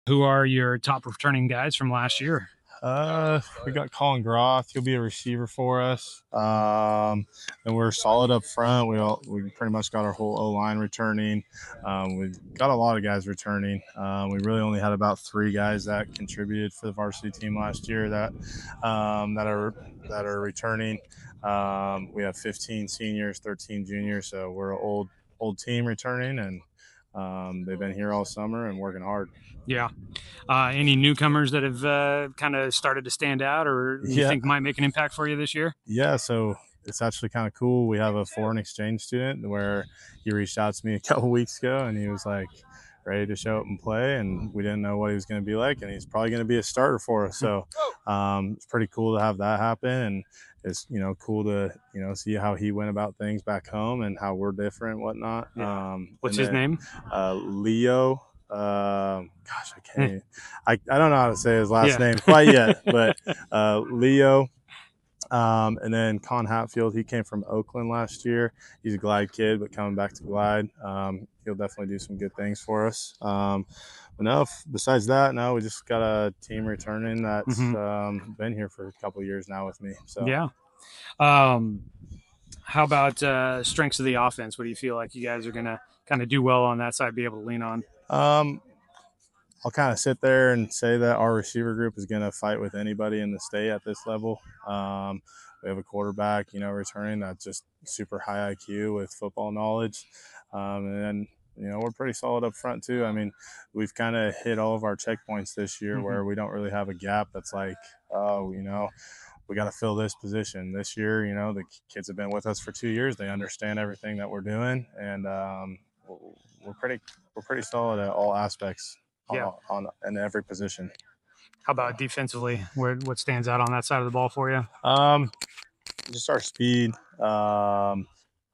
Who are your top returning guys from last year? We got Collin Groth. He'll be a receiver for us. And we're solid up front. We pretty much got our whole O line returning. We've got a lot of guys returning. We really only had about 3 guys that contributed for the varsity team last year that are returning. We have 15 seniors, 13 juniors, so we're an old team returning, and they've been here all summer and working hard. Yeah. Any newcomers that have kind of started to stand out or you Yeah, think might make an impact for you this year? Yeah, so it's actually kind of cool. We have a foreign exchange student where he reached out to me a couple weeks ago and he was like ready to show up and play, and we didn't know what he was going to be like, and he's probably going to be a starter for us. So it's pretty cool to have that happen, and it's cool to see how he went about things back home and how we're different, and whatnot. Yeah. What's And his then name? Leo. Gosh, I can't. I don't know how to say his last Yeah. name quite yet, but Leo. And then Con Hatfield, he came from Oakland last year. He's a Glide kid, but coming back to Glide, he'll definitely do some good things for us. But no, besides that, no, we just got a team returning that's hmm been here for a couple of years now with me. So Yeah. Um, how about strengths of the offense? What do you feel like you guys are going to kind of do well on that side, be able to lean on? um, I'll kind of sit there and say that our receiver group is going to fight with anybody in the state at this level. We have a quarterback, returning that's just super high IQ with football knowledge. And then, we're pretty solid up front too. I mean, we've kind of hit all of our checkpoints this year hmm where we don't really have a gap that's like, oh, we got to fill this position this year. The kids have been with us for 2 years. They understand everything that we're doing, and we're pretty solid at all aspects Yeah. on in every position. How about defensively? What stands out on that side of the ball for you? Um, just our speed, our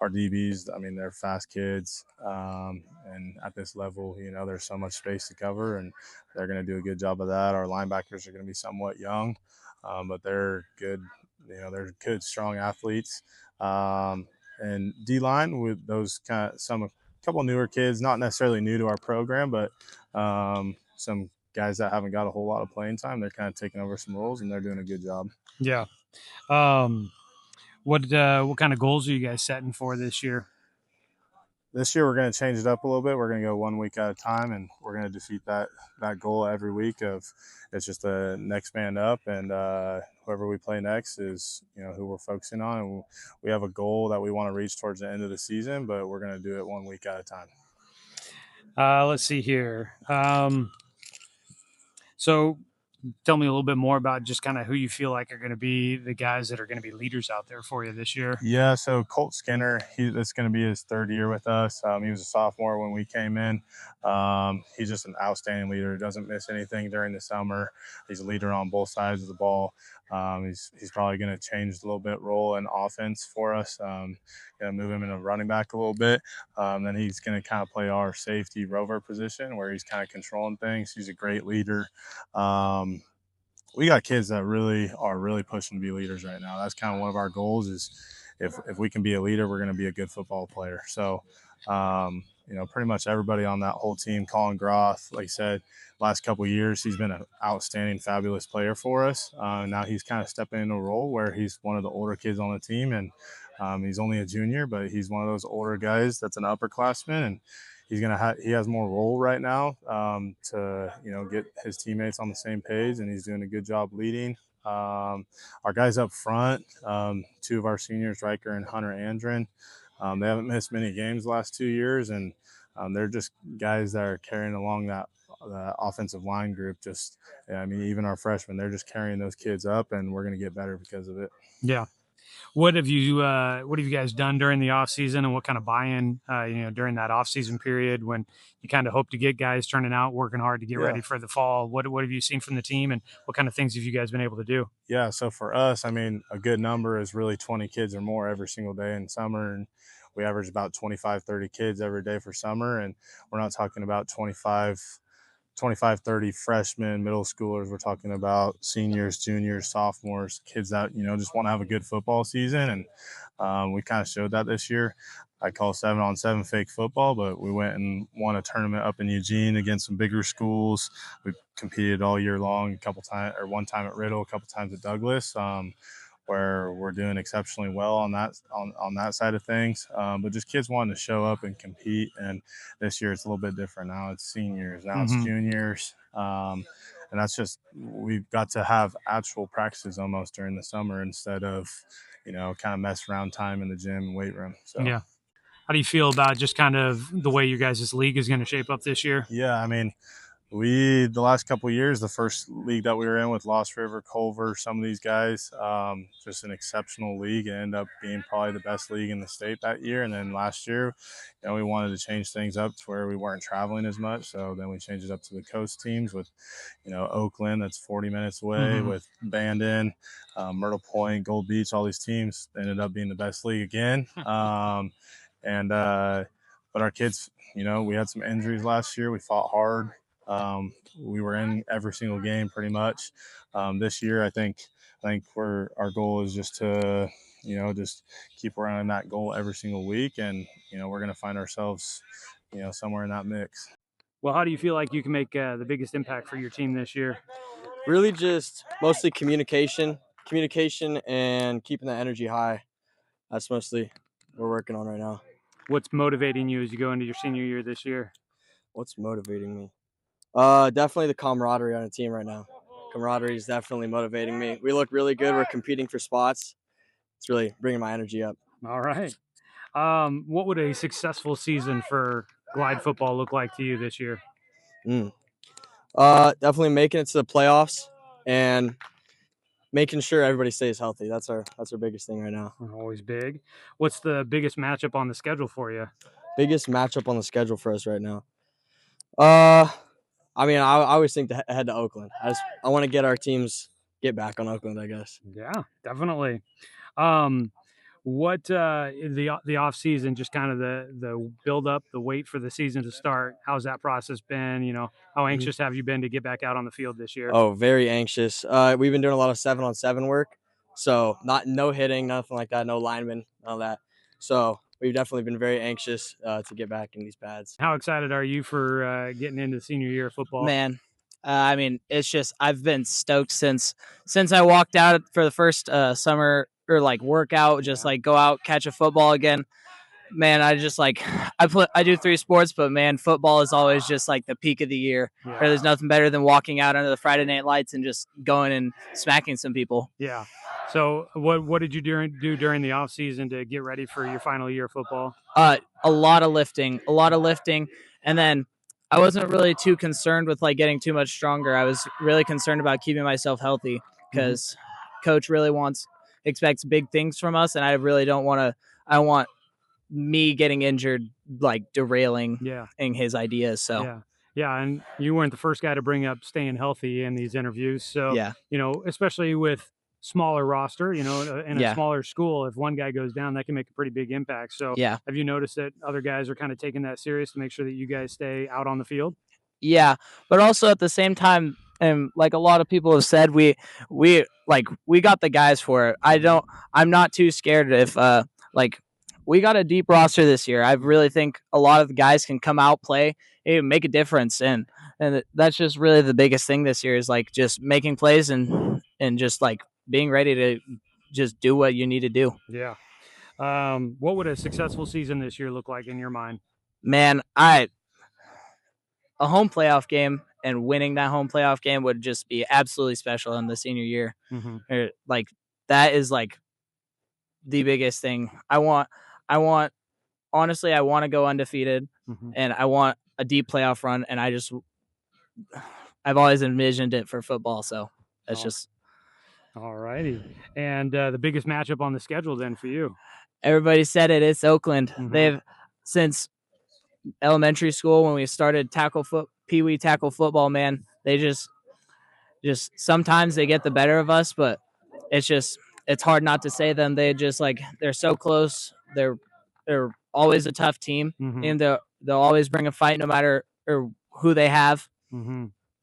DBs. I mean, they're fast kids, and at this level, there's so much space to cover, and they're going to do a good job of that. Our linebackers are going to be somewhat young, but they're good. They're good, strong athletes. And D line with those couple newer kids, not necessarily new to our program, but some guys that haven't got a whole lot of playing time. They're kind of taking over some roles, and they're doing a good job. Yeah. Um, what kind of goals are you guys setting for this year? This year we're going to change it up a little bit. We're going to go one week at a time, and we're going to defeat that goal every week. Of it's just the next man up, and whoever we play next is who we're focusing on. And we have a goal that we want to reach towards the end of the season, but we're going to do it one week at a time. Let's see here. So tell me a little bit more about just kind of who you feel like are going to be the guys that are going to be leaders out there for you this year. Yeah, so Colt Skinner, that's going to be his third year with us. He was a sophomore when we came in. He's just an outstanding leader. Doesn't miss anything during the summer. He's a leader on both sides of the ball. He's probably going to change a little bit role in offense for us. Move him into running back a little bit. Then he's going to kind of play our safety rover position where he's kind of controlling things. He's a great leader. We got kids that really are really pushing to be leaders right now. That's kind of one of our goals is if we can be a leader, we're going to be a good football player. So, pretty much everybody on that whole team, Collin Groth, like I said, last couple of years, he's been an outstanding, fabulous player for us. Now he's kind of stepping into a role where he's one of the older kids on the team, and he's only a junior, but he's one of those older guys that's an upperclassman, and he has more role right now to get his teammates on the same page, and he's doing a good job leading. Our guys up front, 2 of our seniors, Ryker and Hunter Andren, they haven't missed many games the last 2 years, and they're just guys that are carrying along that offensive line group. Even our freshmen, they're just carrying those kids up, and we're going to get better because of it. Yeah. What have you guys done during the off season, and what kind of buy-in during that off season period when you kind of hope to get guys turning out, working hard to get Yeah. ready for the fall? What have you seen from the team, and what kind of things have you guys been able to do? Yeah, so for us, I mean, a good number is really 20 kids or more every single day in summer. And we average about 25, 30 kids every day for summer. And we're not talking about 25, 30 freshmen, middle schoolers. We're talking about seniors, juniors, sophomores, kids that, just want to have a good football season. And we kind of showed that this year. I call 7-on-7 fake football, but we went and won a tournament up in Eugene against some bigger schools. We competed all year long, a couple times, or one time at Riddle, a couple times at Douglas, where we're doing exceptionally well on that side of things. But just kids wanting to show up and compete. And this year it's a little bit different. Now it's seniors, now it's juniors. And that's just, we've got to have actual practices almost during the summer instead of, kind of mess around time in the gym and weight room. So Yeah. How do you feel about just kind of the way your guys' league is going to shape up this year? Yeah, I mean, the last couple of years, the first league that we were in with Lost River, Culver, some of these guys, just an exceptional league. It ended up being probably the best league in the state that year. And then last year, we wanted to change things up to where we weren't traveling as much. So then we changed it up to the coast teams with, Oakland, that's 40 minutes away, with Bandon, Myrtle Point, Gold Beach, all these teams ended up being the best league again. But our kids, we had some injuries last year. We fought hard. We were in every single game pretty much. This year, I think our goal is just to, just keep around that goal every single week, and we're going to find ourselves, somewhere in that mix. Well, how do you feel like you can make the biggest impact for your team this year? Really, just mostly communication, and keeping the energy high. That's mostly what we're working on right now. What's motivating you as you go into your senior year this year? What's motivating me? Definitely the camaraderie on the team right now. Camaraderie is definitely motivating me. We look really good. We're competing for spots. It's really bringing my energy up. All right. What would a successful season for Glide football look like to you this year? Definitely making it to the playoffs and making sure everybody stays healthy. That's our biggest thing right now. Always big. What's the biggest matchup on the schedule for you? Biggest matchup on the schedule for us right now. I mean, I always think to head to Oakland. I want to get our teams get back on Oakland, I guess. Yeah, definitely. What the off season, just kind of the build up, the wait for the season to start. How's that process been? How anxious have you been to get back out on the field this year? Oh, very anxious. We've been doing a lot of 7-on-7 work, so no hitting, nothing like that, no linemen, none of that. So we've definitely been very anxious to get back in these pads. How excited are you for getting into the senior year of football? Man, I mean, it's just I've been stoked since I walked out for the first summer or like workout, just like go out, catch a football again. Man, I just like I do 3 sports, but man, football is always just like the peak of the year. Yeah. There's nothing better than walking out under the Friday night lights and just going and smacking some people. Yeah. So what did you do during the off season to get ready for your final year of football? A lot of lifting, and then I wasn't really too concerned with like getting too much stronger. I was really concerned about keeping myself healthy because coach really expects big things from us, and I really don't want to. I want me getting injured, like derailing in his ideas. So yeah, and you weren't the first guy to bring up staying healthy in these interviews. So especially with smaller roster, in a smaller school, if one guy goes down, that can make a pretty big impact. So have you noticed that other guys are kind of taking that serious to make sure that you guys stay out on the field? Yeah, but also at the same time, and like a lot of people have said, we got the guys for it. I'm not too scared if we got a deep roster this year. I really think a lot of the guys can come out, play, make a difference, and that's just really the biggest thing this year is like just making plays and just like being ready to just do what you need to do. Yeah. What would a successful season this year look like in your mind? Man, a home playoff game and winning that home playoff game would just be absolutely special in the senior year. Like that is like the biggest thing. Honestly, I want to go undefeated and I want a deep playoff run. And I've always envisioned it for football. So that's just. All righty. And the biggest matchup on the schedule then for you? Everybody said it. It's Oakland. They've since elementary school when we started Pee-wee tackle football, man, they just sometimes they get the better of us, but it's hard not to say them. They're so close. They're always a tough team, and they'll always bring a fight no matter who they have.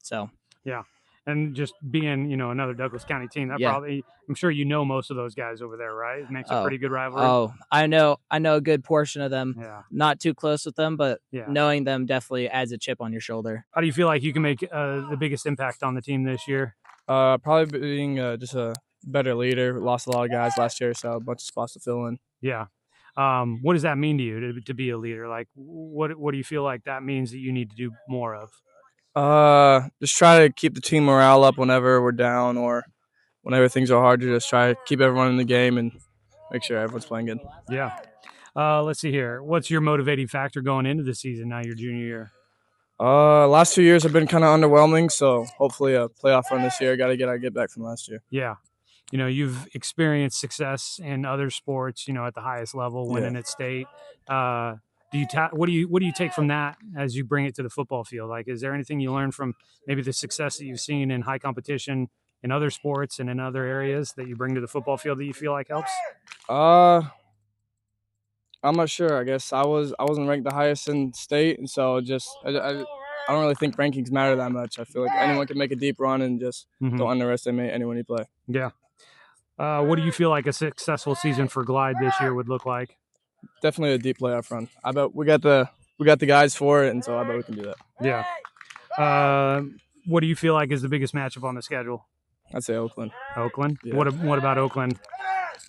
So yeah. And just being, another Douglas County team, that probably, I'm sure most of those guys over there, right? It makes a pretty good rivalry. Oh, I know a good portion of them. Yeah. Not too close with them, but knowing them definitely adds a chip on your shoulder. How do you feel like you can make the biggest impact on the team this year? Probably being just a better leader. Lost a lot of guys last year, so a bunch of spots to fill in. Yeah. What does that mean to you to be a leader? Like, what do you feel like that means that you need to do more of? Just try to keep the team morale up whenever we're down or whenever things are hard, to just try to keep everyone in the game and make sure everyone's playing good. Yeah. Let's see here. What's your motivating factor going into the season now, your junior year? Last 2 years have been kind of underwhelming, so hopefully a playoff run this year. Got to get back from last year. Yeah. You've experienced success in other sports, at the highest level, winning at state. What do you take from that as you bring it to the football field? Like, is there anything you learn from maybe the success that you've seen in high competition in other sports and in other areas that you bring to the football field that you feel like helps? I'm not sure. I guess I wasn't ranked the highest in state, and so just I don't really think rankings matter that much. I feel like anyone can make a deep run, and just don't underestimate anyone you play. Yeah. What do you feel like a successful season for Glide this year would look like? Definitely a deep playoff run. I bet we got the guys for it, and so I bet we can do that. Yeah. What do you feel like is the biggest matchup on the schedule? I'd say Oakland. Oakland? Yeah. What about Oakland?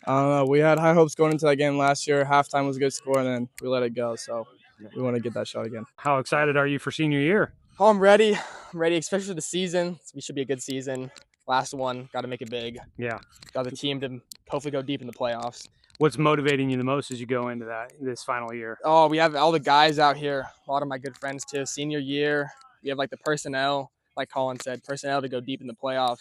I don't know. We had high hopes going into that game last year. Halftime was a good score, and then we let it go. So we want to get that shot again. How excited are you for senior year? Oh, I'm ready. I'm ready, especially for the season. We should be a good season. Last one, got to make it big. Yeah. Got the team to hopefully go deep in the playoffs. What's motivating you the most as you go into this final year? Oh, we have all the guys out here. A lot of my good friends too. Senior year, we have like the personnel, like Collin said, personnel to go deep in the playoffs.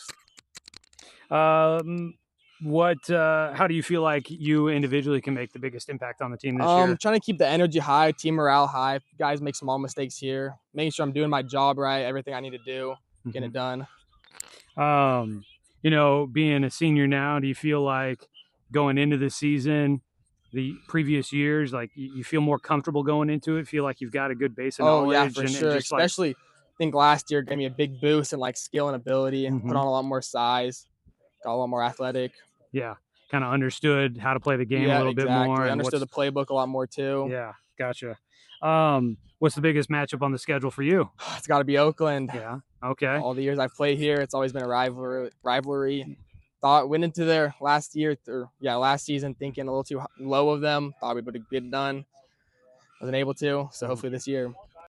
How do you feel like you individually can make the biggest impact on the team this year? Trying to keep the energy high, team morale high. Guys make small mistakes here. Making sure I'm doing my job right, everything I need to do, getting it done. Being a senior now, do you feel like going into the season, the previous years, like you feel more comfortable going into it? Feel like you've got a good base of knowledge? Oh yeah, for sure. Especially, I think last year gave me a big boost in like skill and ability. Put on a lot more size, got a lot more athletic. Yeah, kind of understood how to play the game a little bit more. And understood the playbook a lot more too. Yeah, gotcha. What's the biggest matchup on the schedule for you? It's got to be Oakland. Yeah. Okay. All the years I've played here, it's always been a rivalry. Went into their last season thinking a little too low of them. Thought we would get it done. Wasn't able to. So hopefully this year.